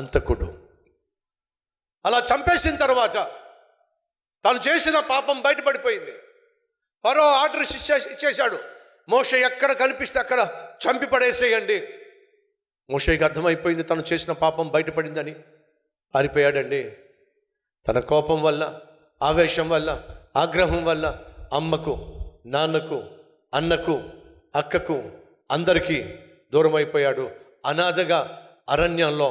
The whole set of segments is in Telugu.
అంతకుడు. అలా చంపేసిన తర్వాత తాను చేసిన పాపం బయటపడిపోయింది. ఫరో ఆర్డర్ ఇచ్చేశాడు, మోషే ఎక్కడ కనిపిస్తే అక్కడ చంపి పడేసేయండి. మోషేకి అర్థమైపోయింది తను చేసిన పాపం బయటపడిందని. పారిపోయాడండి. తన కోపం వల్ల, ఆవేశం వల్ల, ఆగ్రహం వల్ల అమ్మకు, నాన్నకు, అన్నకు, అక్కకు, అందరికీ దూరం అయిపోయాడు. అనాథగా అరణ్యంలో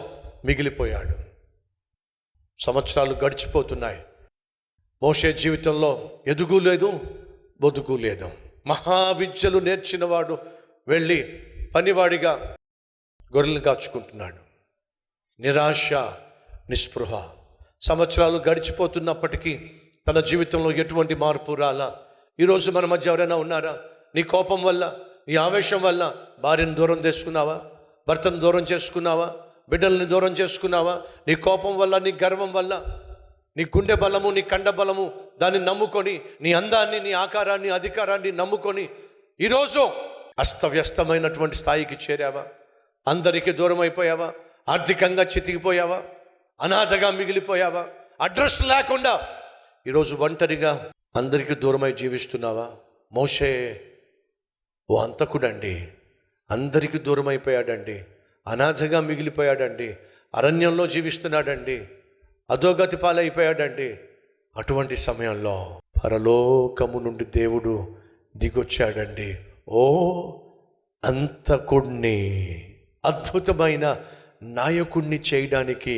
మిగిలిపోయాడు. సంవత్సరాలు గడిచిపోతున్నాయి. మోషే జీవితంలో ఎదుగు లేదు, బొదుగు లేదు. మహావిద్యలు నేర్చినవాడు వెళ్ళి పనివాడిగా గొర్రెలు కాచుకుంటున్నాడు. నిరాశ, నిస్పృహ. సంవత్సరాలు గడిచిపోతున్నప్పటికీ తన జీవితంలో ఎటువంటి మార్పు రాలా. ఈరోజు మన మధ్య ఎవరైనా ఉన్నారా? నీ కోపం వల్ల, నీ ఆవేశం వల్ల భార్యను దూరం చేసుకున్నావా? భర్తను దూరం చేసుకున్నావా? బిడ్డల్ని దూరం చేసుకున్నావా? నీ కోపం వల్ల, నీ గర్వం వల్ల, నీ గుండె బలము, నీ కండ బలము, దాన్ని నమ్ముకొని, నీ అందాన్ని, నీ ఆకారాన్ని, అధికారాన్ని నమ్ముకొని ఈరోజు అస్తవ్యస్తమైనటువంటి స్థాయికి చేరావా? అందరికీ దూరం అయిపోయావా? ఆర్థికంగా చితికిపోయావా? అనాథగా మిగిలిపోయావా? అడ్రస్ లేకుండా ఈరోజు ఒంటరిగా అందరికీ దూరమై జీవిస్తున్నావా? మోషే ఓ అంతకుడండి, అందరికీ దూరం అయిపోయాడండి, అనాథగా మిగిలిపోయాడండి, అరణ్యంలో జీవిస్తున్నాడండి, అధోగతి పాలైపోయాడండి. అటువంటి సమయంలో పరలోకము నుండి దేవుడు దిగొచ్చాడండి. ఓ అంతకుణ్ణి, అద్భుతమైన నాయకుణ్ణి చేయడానికి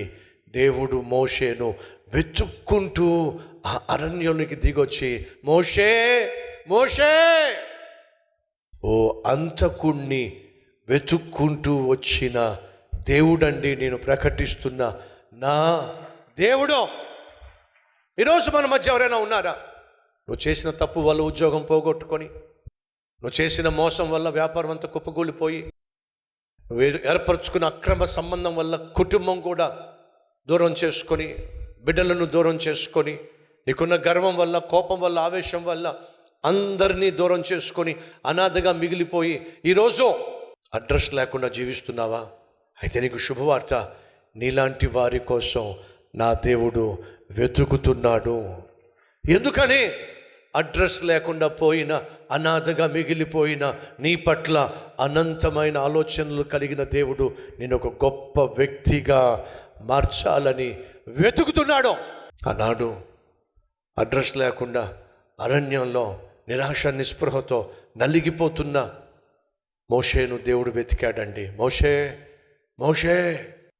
దేవుడు మోషేను వెతుక్కుంటూ ఆ అరణ్యంలోకి దిగొచ్చి, మోషే మోషే, ఓ అంతకుణ్ణి వెతుక్కుంటూ వచ్చిన దేవుడండి నేను ప్రకటిస్తున్న నా దేవుడు. ఈరోజు మన మధ్య ఎవరైనా ఉన్నారా? నువ్వు చేసిన తప్పు వల్ల ఉద్యోగం పోగొట్టుకొని, నువ్వు చేసిన మోసం వల్ల వ్యాపారం అంతా కుప్పగూలిపోయి, నువ్వు ఏర్పరచుకున్న అక్రమ సంబంధం వల్ల కుటుంబం కూడా దూరం చేసుకొని, బిడ్డలను దూరం చేసుకొని, నీకున్న గర్వం వల్ల, కోపం వల్ల, ఆవేశం వల్ల అందరినీ దూరం చేసుకొని అనాథగా మిగిలిపోయి ఈరోజు అడ్రస్ లేకుండా జీవిస్తున్నావా? అయితే నీకు శుభవార్త, నీలాంటి వారి కోసం నా దేవుడు వెతుకుతున్నాడు. ఎందుకని? అడ్రస్ లేకుండా పోయిన, అనాథగా మిగిలిపోయిన నీ పట్ల అనంతమైన ఆలోచనలు కలిగిన దేవుడు నేను ఒక గొప్ప వ్యక్తిగా మార్చాలని వెతుకుతున్నాడు. ఆనాడు అడ్రస్ లేకుండా అరణ్యంలో నిరాశ, నిస్పృహతో నలిగిపోతున్న మోషేను దేవుడు వెతికాడండి. మోషే మోషే,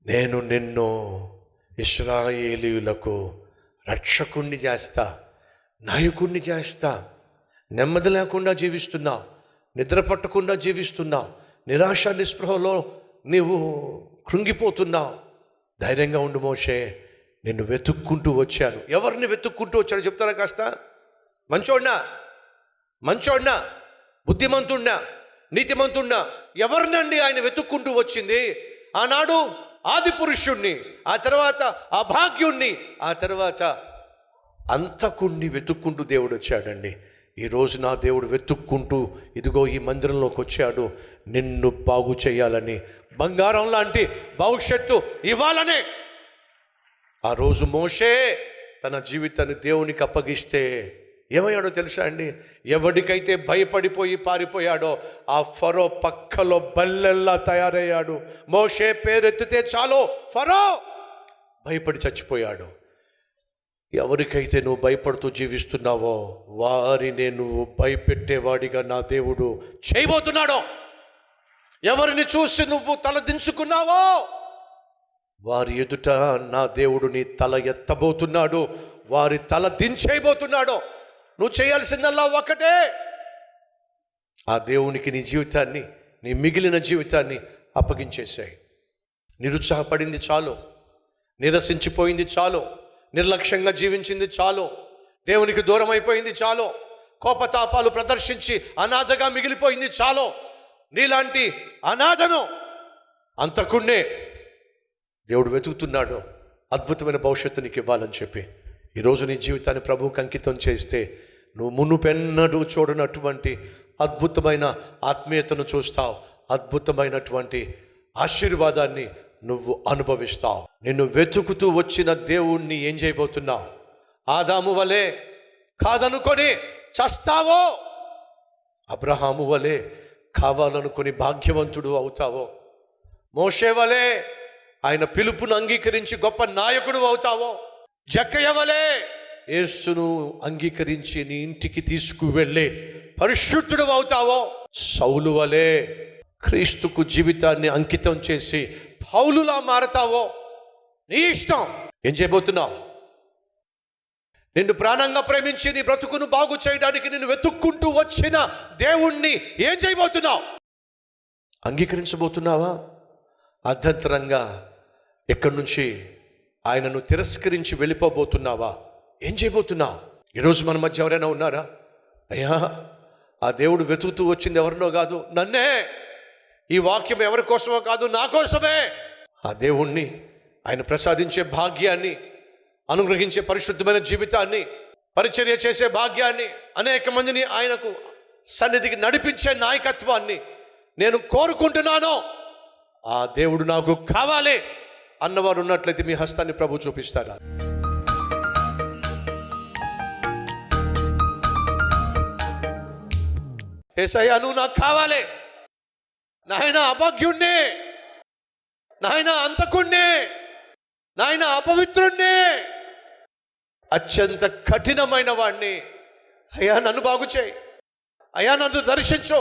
నేను నిన్ను ఇశ్రాయేలీయులకు రక్షకుణ్ణి చేస్తా, నాయకుణ్ణి చేస్తా. నెమ్మది లేకుండా జీవిస్తున్నావు, నిద్ర పట్టకుండా జీవిస్తున్నావు, నిరాశ నిస్పృహలో నీవు కృంగిపోతున్నావు. ధైర్యంగా ఉండు మోషే, నిన్ను వెతుక్కుంటూ వచ్చాను. ఎవరిని వెతుక్కుంటూ వచ్చాడు చెప్తారా కాస్త? మంచోడ్నా, బుద్ధిమంతుణ్ణా, నీతిమంతుణ్ణా? ఎవరినండి ఆయన వెతుక్కుంటూ వచ్చింది? ఆనాడు ఆది పురుషుణ్ణి, ఆ తర్వాత అభాగ్యుణ్ణి, ఆ తర్వాత అంతకుణ్ణి వెతుక్కుంటూ దేవుడు వచ్చాడండి. ఈరోజు నా దేవుడు వెతుక్కుంటూ ఇదిగో ఈ మందిరంలోకి వచ్చాడు, నిన్ను బాగు చేయాలని, బంగారం లాంటి భవిష్యత్తు ఇవ్వాలనే. ఆ రోజు మోషే తన జీవితాన్ని దేవునికి అప్పగిస్తే ఏమయ్యాడో తెలుసా అండి? ఎవడికైతే భయపడిపోయి పారిపోయాడో ఆ ఫరో పక్కలో బల్లెల్లా తయారయ్యాడు. మోషే పేరెత్తితే చాలు ఫరో భయపడి చచ్చిపోయాడు. ఎవరికైతే నువ్వు భయపడుతూ జీవిస్తున్నావో వారినే నువ్వు భయపెట్టేవాడిగా నా దేవుడు చేయబోతున్నాడు. ఎవరిని చూసి నువ్వు తల దించుకున్నావో వారి ఎదుట నా దేవుడు నీ తల ఎత్తబోతున్నాడు, వారి తల దించేయబోతున్నాడు. నువ్వు చేయాల్సిందల్లా ఒకటే, ఆ దేవునికి నీ జీవితాన్ని, నీ మిగిలిన జీవితాన్ని అప్పగించేసాయి. నిరుత్సాహపడింది చాలు, నిరసించిపోయింది చాలు, నిర్లక్ష్యంగా జీవించింది చాలు, దేవునికి దూరం అయిపోయింది చాలు, కోపతాపాలు ప్రదర్శించి అనాథగా మిగిలిపోయింది చాలు. నీలాంటి అనాథను, అంతకుణ్ణే దేవుడు వెతుకుతున్నాడు. అద్భుతమైన భవిష్యత్తు నీకు ఇవ్వాలని చెప్పి ఈరోజు నీ జీవితాన్ని ప్రభువుకి అంకితం చేస్తే నువ్వు మునుపెన్నడూ చూడనటువంటి అద్భుతమైన ఆత్మీయతను చూస్తావు, అద్భుతమైనటువంటి ఆశీర్వాదాన్ని నువ్వు అనుభవిస్తావు. నిన్ను వెతుకుతూ వచ్చిన దేవుణ్ణి ఏం చేయబోతున్నావు? ఆదాము వలె కాదనుకొని చస్తావో, అబ్రహాము వలె కావాలనుకొని భాగ్యవంతుడు అవుతావో, మోషే వలె ఆయన పిలుపును అంగీకరించి గొప్ప నాయకుడు అవుతావో, జక్కయ్య వలె యేసును అంగీకరించి నీ ఇంటికి తీసుకువెళ్ళే పరిశుద్ధుడు అవుతావో, సౌలు వలె క్రీస్తుకు జీవితాన్ని అంకితం చేసి పౌలులా మారతావో, నీ ఇష్టం. ఏం చేయబోతున్నావు? నిన్ను ప్రాణంగా ప్రేమించి నీ బ్రతుకును బాగు చేయడానికి నిన్ను వెతుక్కుంటూ వచ్చిన దేవుణ్ణి ఏం చేయబోతున్నావు? అంగీకరించబోతున్నావా? అర్ధంతరంగా ఎక్కడి నుంచి ఆయనను తిరస్కరించి వెళ్ళిపోబోతున్నావా? ఏం చేయబోతున్నావు? ఈరోజు మన మధ్య ఎవరైనా ఉన్నారా? అయ్యా, ఆ దేవుడు వెతుకుతూ వచ్చింది ఎవరినో కాదు, నన్నే. ఈ వాక్యం ఎవరి కోసమో కాదు, నా కోసమే. ఆ దేవుణ్ణి, ఆయన ప్రసాదించే భాగ్యాన్ని, అనుగ్రహించే పరిశుద్ధమైన జీవితాన్ని, పరిచర్య చేసే భాగ్యాన్ని, అనేక మందిని ఆయనకు సన్నిధికి నడిపించే నాయకత్వాన్ని నేను కోరుకుంటున్నాను. ఆ దేవుడు నాకు కావాలి అన్నవారు ఉన్నట్లయితే మీ హస్తాన్ని ప్రభు చూపిస్తారా? యేసయ్యా, నువ్వు నాకు కావాలి. నాయన అభాగ్యుణ్ణి, నాయన అంతకుణ్ణి, నాయన అపవిత్రుణ్ణి, అత్యంత కఠినమైన వాణ్ణి. అయ్యా, నన్ను బాగు చేయి. అయ్యా, నన్ను దర్శించు.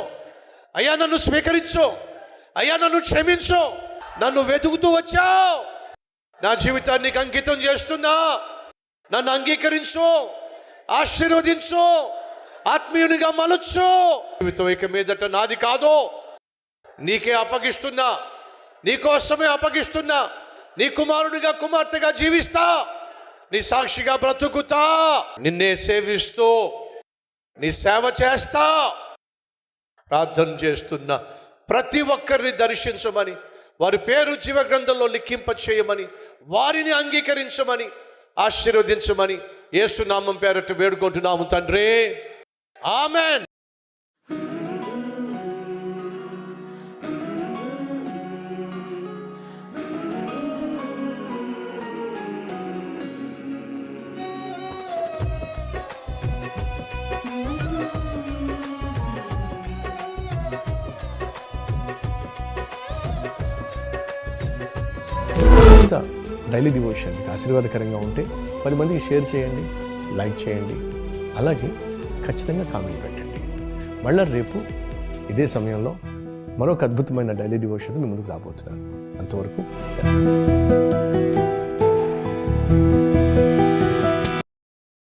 అయ్యా, నన్ను స్వీకరించు. అయ్యా, నన్ను క్షమించు. నన్ను వెతుకుతూ వచ్చావు. నా జీవితాన్ని అంకితం చేస్తున్నా. నన్ను అంగీకరించు, ఆశీర్వదించు, ఆత్మీయునిగా మలచు. జీవితం ఇక మీదట నాది కాదు, నీకే అప్పగిస్తున్నా, నీకోసమే అప్పగిస్తున్నా. నీ కుమారుడిగా, కుమార్తెగా జీవిస్తా, నీ సాక్షిగా బ్రతుకుతా, నిన్నే సేవిస్తూ నీ సేవ చేస్తా. ప్రార్థన చేస్తున్నా ప్రతి ఒక్కరిని దర్శించమని, వారి పేరు జీవ గ్రంథంలో లిఖింప చేయమని, వారిని అంగీకరించమని, ఆశీర్వదించమని యేసు నామం పేరట వేడుకుంటున్నాము తండ్రి. ఆమెన్. డైలీ డివోషన్ మీకు ఆశీర్వాదకరంగా ఉంటే 10 మందికి షేర్ చేయండి, లైక్ చేయండి, అలాగే ఖచ్చితంగా కామెంట్ పెట్టండి. మళ్ళీ రేపు ఇదే సమయంలో మరొక అద్భుతమైన డైలీ డివోషన్ మీ ముందుకు రాబోతున్నాను. అంతవరకు సెలవు.